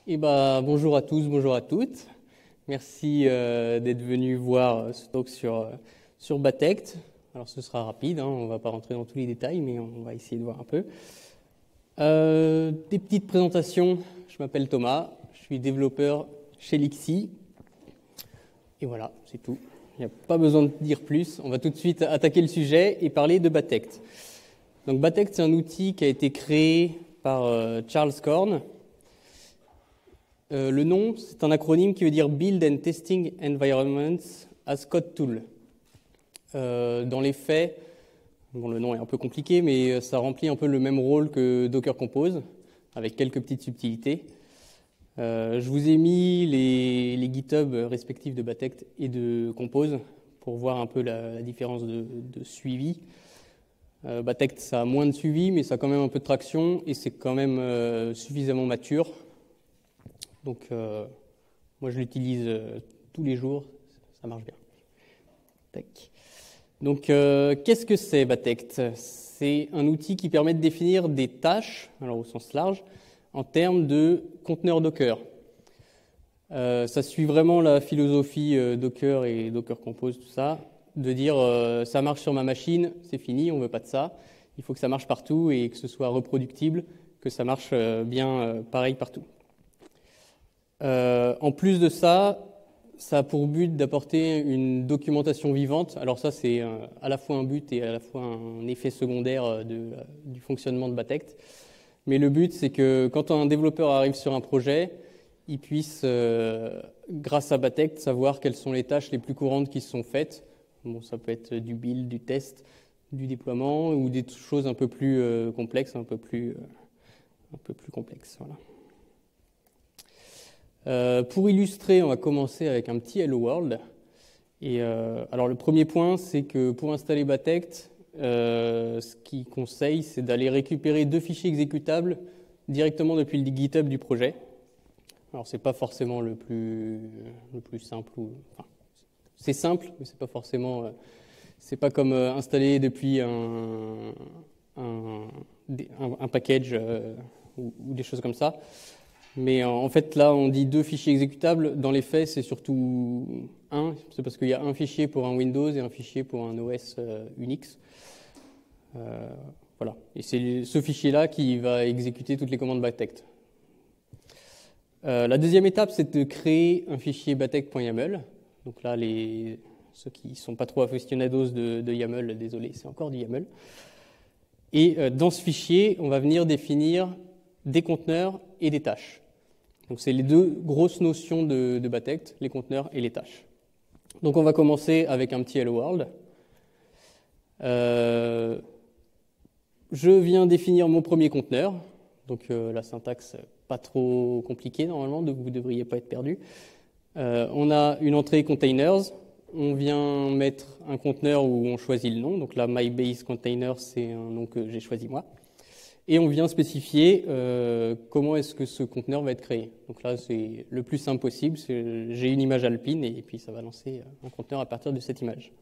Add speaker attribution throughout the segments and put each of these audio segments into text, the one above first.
Speaker 1: Bonjour à tous, bonjour à toutes. Merci d'être venus voir ce talk sur Batect. Alors ce sera rapide, on ne va pas rentrer dans tous les détails, mais on va essayer de voir un peu. Des petites présentations. Je m'appelle Thomas, je suis développeur chez Lixi. Et voilà, c'est tout. Il n'y a pas besoin de dire plus. On va tout de suite attaquer le sujet et parler de Batect. Donc Batect, c'est un outil qui a été créé par Charles Korn. Le nom, c'est un acronyme qui veut dire Build and Testing Environments as Code Tool. Dans les faits, le nom est un peu compliqué, mais ça remplit un peu le même rôle que Docker Compose, avec quelques petites subtilités. Je vous ai mis les GitHub respectifs de Batect et de Compose pour voir un peu la différence de suivi. Batect, ça a moins de suivi, mais ça a quand même un peu de traction et c'est quand même suffisamment mature. Donc, moi, je l'utilise tous les jours, ça marche bien. Tac. Donc, qu'est-ce que c'est Batect? C'est un outil qui permet de définir des tâches, alors au sens large, en termes de conteneurs Docker. Ça suit vraiment la philosophie Docker et Docker Compose, tout ça, de dire ça marche sur ma machine, c'est fini, on ne veut pas de ça. Il faut que ça marche partout et que ce soit reproductible, que ça marche bien pareil partout. En plus de ça, ça a pour but d'apporter une documentation vivante. Alors ça, c'est à la fois un but et à la fois un effet secondaire du fonctionnement de Batect. Mais le but, c'est que quand un développeur arrive sur un projet, il puisse, grâce à Batect, savoir quelles sont les tâches les plus courantes qui se sont faites. Bon, ça peut être du build, du test, du déploiement ou des choses un peu plus complexes, un peu plus complexes. Voilà. Pour illustrer, on va commencer avec un petit Hello World. Et alors le premier point, c'est que pour installer Batect, ce qu'il conseille, c'est d'aller récupérer 2 fichiers exécutables directement depuis le GitHub du projet. Alors c'est pas forcément le plus simple. C'est simple, mais c'est pas forcément. C'est pas comme installer depuis un package ou des choses comme ça. Mais en fait, là, on dit 2 fichiers exécutables. Dans les faits, c'est surtout un. C'est parce qu'il y a un fichier pour un Windows et un fichier pour un OS Unix. Voilà. Et c'est ce fichier-là qui va exécuter toutes les commandes Batect. La deuxième étape, c'est de créer un fichier batect.yaml. Donc là, ceux qui ne sont pas trop aficionados de YAML, désolé, c'est encore du YAML. Et dans ce fichier, on va venir définir des conteneurs et des tâches. Donc c'est les 2 grosses notions de Batect, les conteneurs et les tâches. Donc on va commencer avec un petit Hello World. Je viens définir mon premier conteneur. Donc la syntaxe pas trop compliquée normalement, donc vous ne devriez pas être perdu. On a une entrée containers. On vient mettre un conteneur où on choisit le nom. Donc là, MyBaseContainer, c'est un nom que j'ai choisi moi. Et on vient spécifier comment est-ce que ce conteneur va être créé. Donc là, c'est le plus simple possible. J'ai une image Alpine et puis ça va lancer un conteneur à partir de cette image.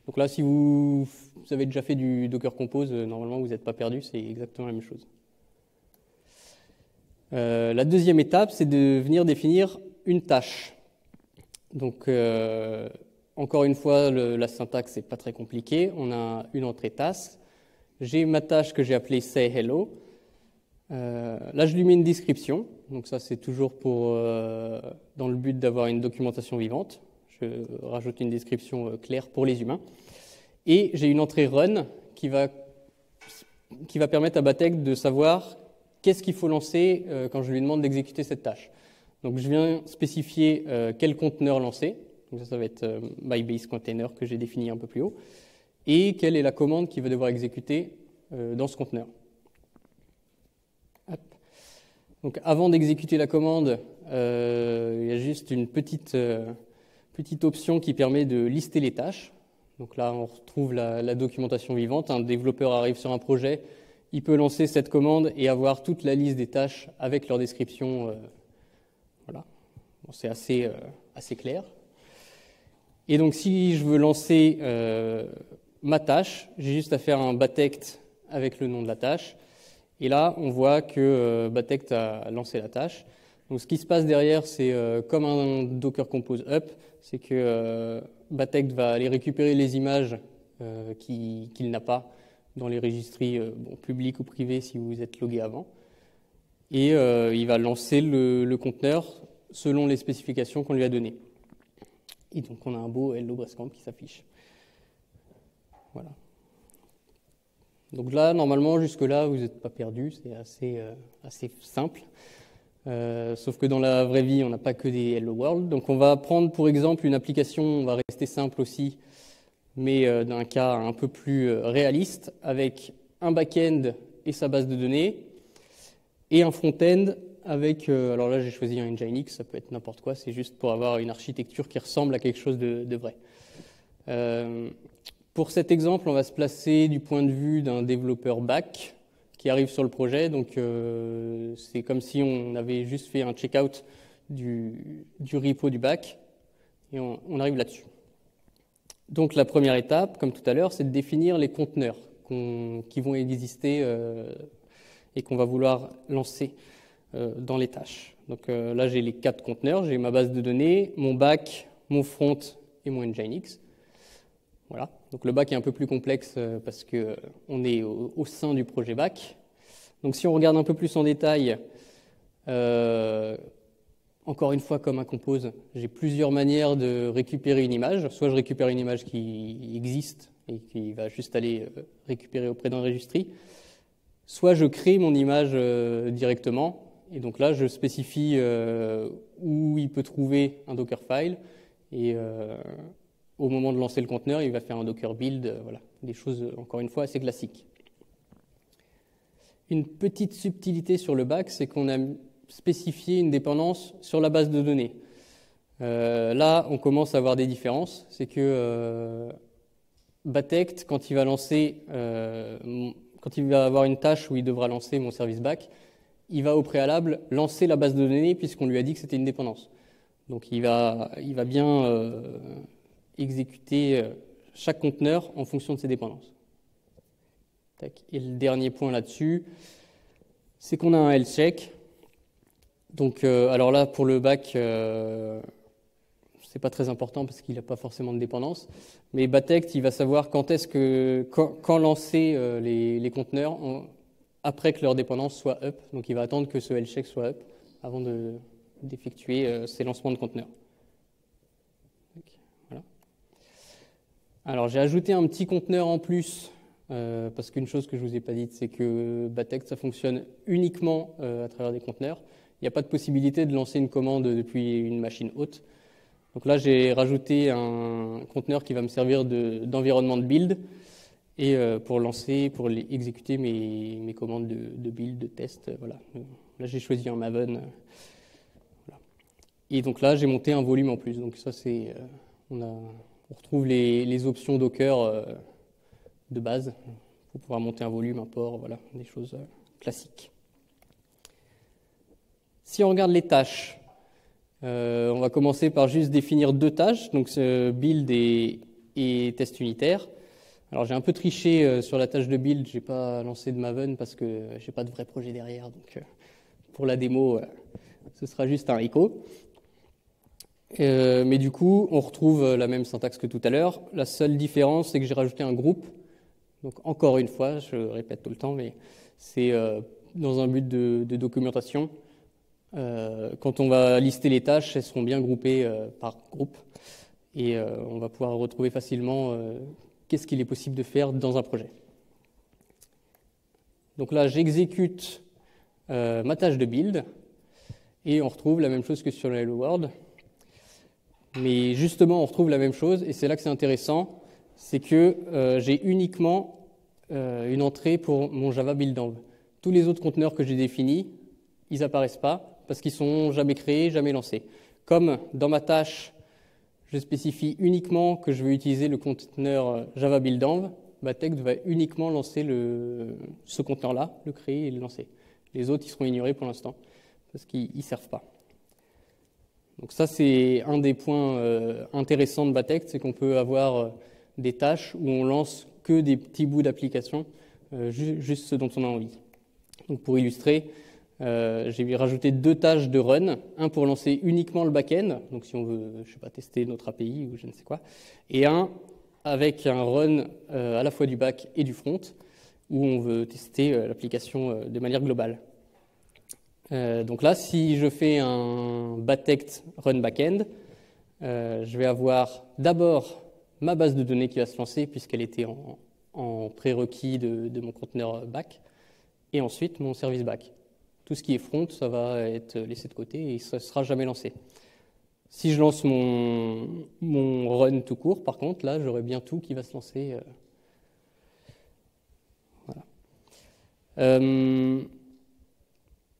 Speaker 1: Donc là, si vous avez déjà fait du Docker Compose, normalement, vous n'êtes pas perdu. C'est exactement la même chose. La deuxième étape, c'est de venir définir une tâche. Donc, encore une fois, la syntaxe n'est pas très compliquée. On a une entrée task. J'ai ma tâche que j'ai appelée Say Hello. Là, je lui mets une description. Donc ça, c'est toujours dans le but d'avoir une documentation vivante. Je rajoute une description claire pour les humains. Et j'ai une entrée Run qui va permettre à Batect de savoir qu'est-ce qu'il faut lancer quand je lui demande d'exécuter cette tâche. Donc je viens spécifier quel conteneur lancer. Donc ça va être MyBaseContainer que j'ai défini un peu plus haut. Et quelle est la commande qu'il va devoir exécuter dans ce conteneur. Hop. Donc avant d'exécuter la commande, il y a juste une petite option qui permet de lister les tâches. Donc là, on retrouve la documentation vivante. Un développeur arrive sur un projet, il peut lancer cette commande et avoir toute la liste des tâches avec leur description. Voilà. Bon, c'est assez clair. Et donc si je veux lancer ma tâche, j'ai juste à faire un Batect avec le nom de la tâche. Et là, on voit que Batect a lancé la tâche. Donc ce qui se passe derrière, c'est comme un Docker Compose Up, c'est que Batect va aller récupérer les images qu'il n'a pas dans les registries publiques ou privées si vous êtes logué avant. Et il va lancer le conteneur selon les spécifications qu'on lui a données. Et donc on a un beau Hello Brestcamp qui s'affiche. Voilà. Donc là, normalement, jusque-là, vous n'êtes pas perdu, c'est assez simple. Sauf que dans la vraie vie, on n'a pas que des Hello World. Donc on va prendre pour exemple une application, on va rester simple aussi, mais d'un cas un peu plus réaliste, avec un back-end et sa base de données, et un front-end avec, alors là j'ai choisi un Nginx, ça peut être n'importe quoi, c'est juste pour avoir une architecture qui ressemble à quelque chose de vrai. Pour cet exemple, on va se placer du point de vue d'un développeur back qui arrive sur le projet, donc c'est comme si on avait juste fait un check-out du repo du back, et on arrive là-dessus. Donc la première étape, comme tout à l'heure, c'est de définir les conteneurs qui vont exister et qu'on va vouloir lancer dans les tâches. Donc là, j'ai les 4 conteneurs, j'ai ma base de données, mon back, mon front et mon Nginx. Voilà. Donc le back est un peu plus complexe parce qu'on est au sein du projet back. Donc si on regarde un peu plus en détail, encore une fois, comme un compose, j'ai plusieurs manières de récupérer une image. Soit je récupère une image qui existe et qui va juste aller récupérer auprès d'un registry. Soit je crée mon image directement. Et donc là, je spécifie où il peut trouver un Dockerfile. Et au moment de lancer le conteneur, il va faire un Docker build. Voilà, des choses, encore une fois, assez classiques. Une petite subtilité sur le back, c'est qu'on a spécifié une dépendance sur la base de données. Là, on commence à avoir des différences. C'est que Batect, quand il va avoir une tâche où il devra lancer mon service back, il va au préalable lancer la base de données puisqu'on lui a dit que c'était une dépendance. Donc il va bien exécuter chaque conteneur en fonction de ses dépendances. Et le dernier point là-dessus, c'est qu'on a un health check. Donc, alors là, pour le back, c'est pas très important parce qu'il n'a pas forcément de dépendance. Mais Batect, il va savoir quand lancer les conteneurs après que leur dépendance soit up. Donc, il va attendre que ce health check soit up avant d'effectuer ces lancements de conteneurs. Voilà. Alors, j'ai ajouté un petit conteneur en plus. Parce qu'une chose que je ne vous ai pas dite, c'est que Batect, ça fonctionne uniquement à travers des conteneurs. Il n'y a pas de possibilité de lancer une commande depuis une machine haute. Donc là, j'ai rajouté un conteneur qui va me servir d'environnement de build et pour exécuter mes commandes de build, de test. Voilà. Là, j'ai choisi un Maven. Voilà. Et donc là, j'ai monté un volume en plus. Donc ça, c'est on retrouve les options Docker de base pour pouvoir monter un volume, un port, voilà, des choses classiques. Si on regarde les tâches, on va commencer par juste définir 2 tâches, donc build et test unitaire. Alors j'ai un peu triché sur la tâche de build, j'ai pas lancé de Maven parce que j'ai pas de vrai projet derrière, donc pour la démo, ce sera juste un echo. Mais du coup, on retrouve la même syntaxe que tout à l'heure. La seule différence, c'est que j'ai rajouté un groupe. Donc encore une fois, je répète tout le temps, mais c'est dans un but de documentation. Quand on va lister les tâches, elles seront bien groupées par groupe et on va pouvoir retrouver facilement qu'est-ce qu'il est possible de faire dans un projet. Donc là, j'exécute ma tâche de build et on retrouve la même chose que sur le Hello World. Mais justement, on retrouve la même chose et c'est là que c'est intéressant. C'est que j'ai uniquement une entrée pour mon Java build-env. Tous les autres conteneurs que j'ai définis, ils n'apparaissent pas parce qu'ils ne sont jamais créés, jamais lancés. Comme dans ma tâche, je spécifie uniquement que je veux utiliser le conteneur Java build-env, Batect va uniquement lancer ce conteneur-là, le créer et le lancer. Les autres, ils seront ignorés pour l'instant parce qu'ils ne servent pas. Donc ça, c'est un des points intéressants de Batect, c'est qu'on peut avoir des tâches où on lance que des petits bouts d'application, juste ce dont on a envie. Donc pour illustrer, J'ai rajouté 2 tâches de run, un pour lancer uniquement le back-end, donc si on veut, je sais pas, tester notre API ou je ne sais quoi, et un avec un run à la fois du back et du front, où on veut tester l'application de manière globale. Donc là, si je fais un batect run backend, je vais avoir d'abord ma base de données qui va se lancer puisqu'elle était en prérequis de mon conteneur back, et ensuite mon service back. Tout ce qui est front, ça va être laissé de côté et ça ne sera jamais lancé. Si je lance mon run tout court, par contre, là, j'aurai bien tout qui va se lancer. Voilà.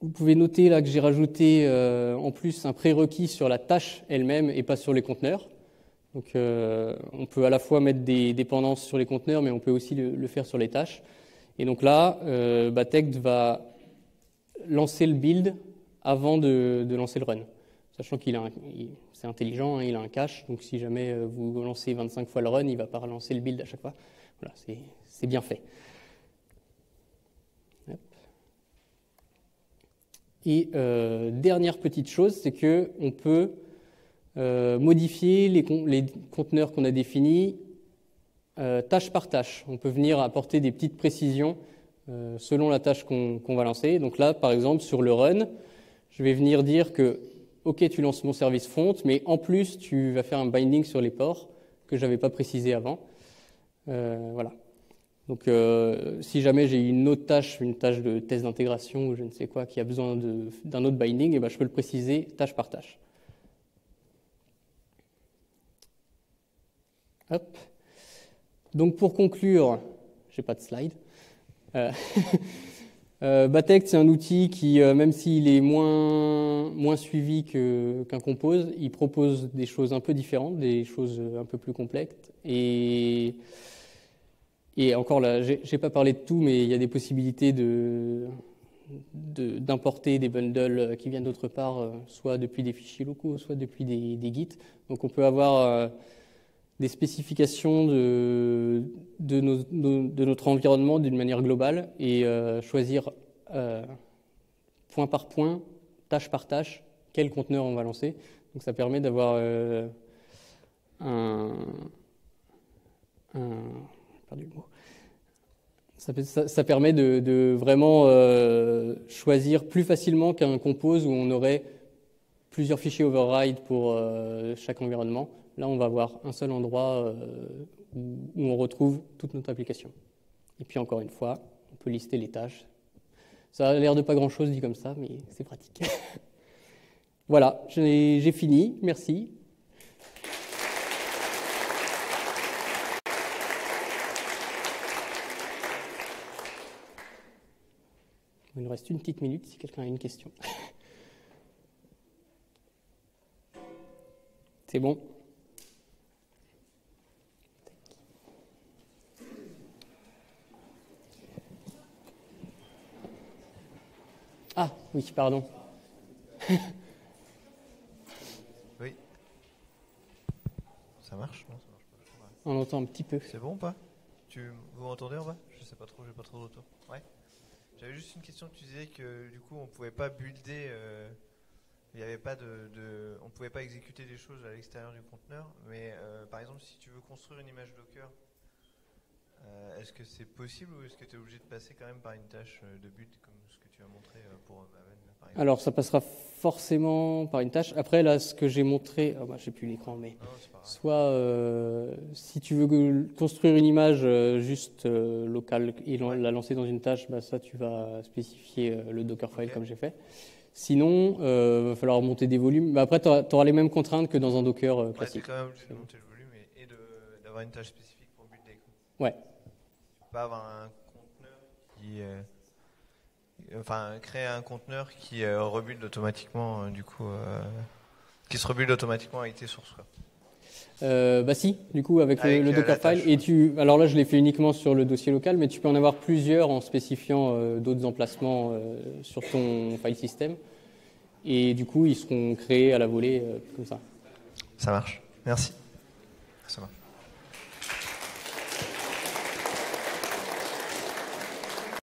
Speaker 1: Vous pouvez noter là que j'ai rajouté en plus un prérequis sur la tâche elle-même et pas sur les conteneurs. Donc on peut à la fois mettre des dépendances sur les conteneurs, mais on peut aussi le faire sur les tâches. Et donc là, Batect va lancer le build avant de lancer le run, sachant c'est intelligent, hein, il a un cache, donc si jamais vous lancez 25 fois le run, il ne va pas relancer le build à chaque fois. Voilà, c'est bien fait. Et dernière petite chose, c'est qu'on peut modifier les conteneurs qu'on a définis tâche par tâche. On peut venir apporter des petites précisions selon la tâche qu'on va lancer. Donc là, par exemple, sur le run, je vais venir dire que OK, tu lances mon service front, mais en plus, tu vas faire un binding sur les ports que je n'avais pas précisé avant. Voilà. Donc, si jamais j'ai une autre tâche, une tâche de test d'intégration ou je ne sais quoi, qui a besoin d'un autre binding, et ben, je peux le préciser tâche par tâche. Hop. Donc, pour conclure, j'ai pas de slide. Batect, c'est un outil qui, même s'il est moins suivi qu'un Compose, il propose des choses un peu différentes, des choses un peu plus complexes. Et encore là, j'ai pas parlé de tout, mais il y a des possibilités d'importer des bundles qui viennent d'autre part, soit depuis des fichiers locaux, soit depuis des Git. Donc on peut avoir des spécifications de notre environnement d'une manière globale et choisir point par point, tâche par tâche, quel conteneur on va lancer. Donc ça permet d'avoir perdu le mot. Ça permet de vraiment choisir plus facilement qu'un compose où on aurait plusieurs fichiers override pour chaque environnement. Là, on va avoir un seul endroit où on retrouve toute notre application. Et puis, encore une fois, on peut lister les tâches. Ça a l'air de pas grand-chose dit comme ça, mais c'est pratique. Voilà, j'ai fini. Merci. Il nous reste une petite minute si quelqu'un a une question. C'est bon? Ah, oui, pardon.
Speaker 2: Oui. Ça marche? Non, ça marche pas. Ouais.
Speaker 1: On entend un petit peu.
Speaker 2: C'est bon ou pas? Vous m'entendez en bas? Je sais pas trop, j'ai pas trop de retour. Ouais. J'avais juste une question. Tu disais que du coup on pouvait pas builder, il y avait pas on pouvait pas exécuter des choses à l'extérieur du conteneur, mais par exemple si tu veux construire une image Docker, est-ce que c'est possible ou est-ce que tu es obligé de passer quand même par une tâche de build comme ce que tu as montré pour Maven par exemple?
Speaker 1: Alors ça passera forcément par une tâche. Après là, ce que j'ai montré, j'ai plus l'écran, mais
Speaker 2: Non, c'est pas grave.
Speaker 1: soit si tu veux construire une image juste locale et la lancer dans une tâche, ça tu vas spécifier le Dockerfile comme j'ai fait. Sinon, il va falloir monter des volumes. Mais après, tu auras les mêmes contraintes que dans un Docker classique.
Speaker 2: Tu es quand même obligé de monter le volume et d'avoir une tâche spécifique pour builder.
Speaker 1: Ouais.
Speaker 2: Tu peux pas avoir un conteneur qui... créer un conteneur qui rebuild automatiquement, qui se rebuild automatiquement avec tes sources. Quoi.
Speaker 1: Si, du coup, avec le Dockerfile.
Speaker 2: Et
Speaker 1: alors là, je l'ai fait uniquement sur le dossier local, mais tu peux en avoir plusieurs en spécifiant d'autres emplacements sur ton file system. Et du coup, ils seront créés à la volée comme ça.
Speaker 2: Ça marche. Merci. Ça marche.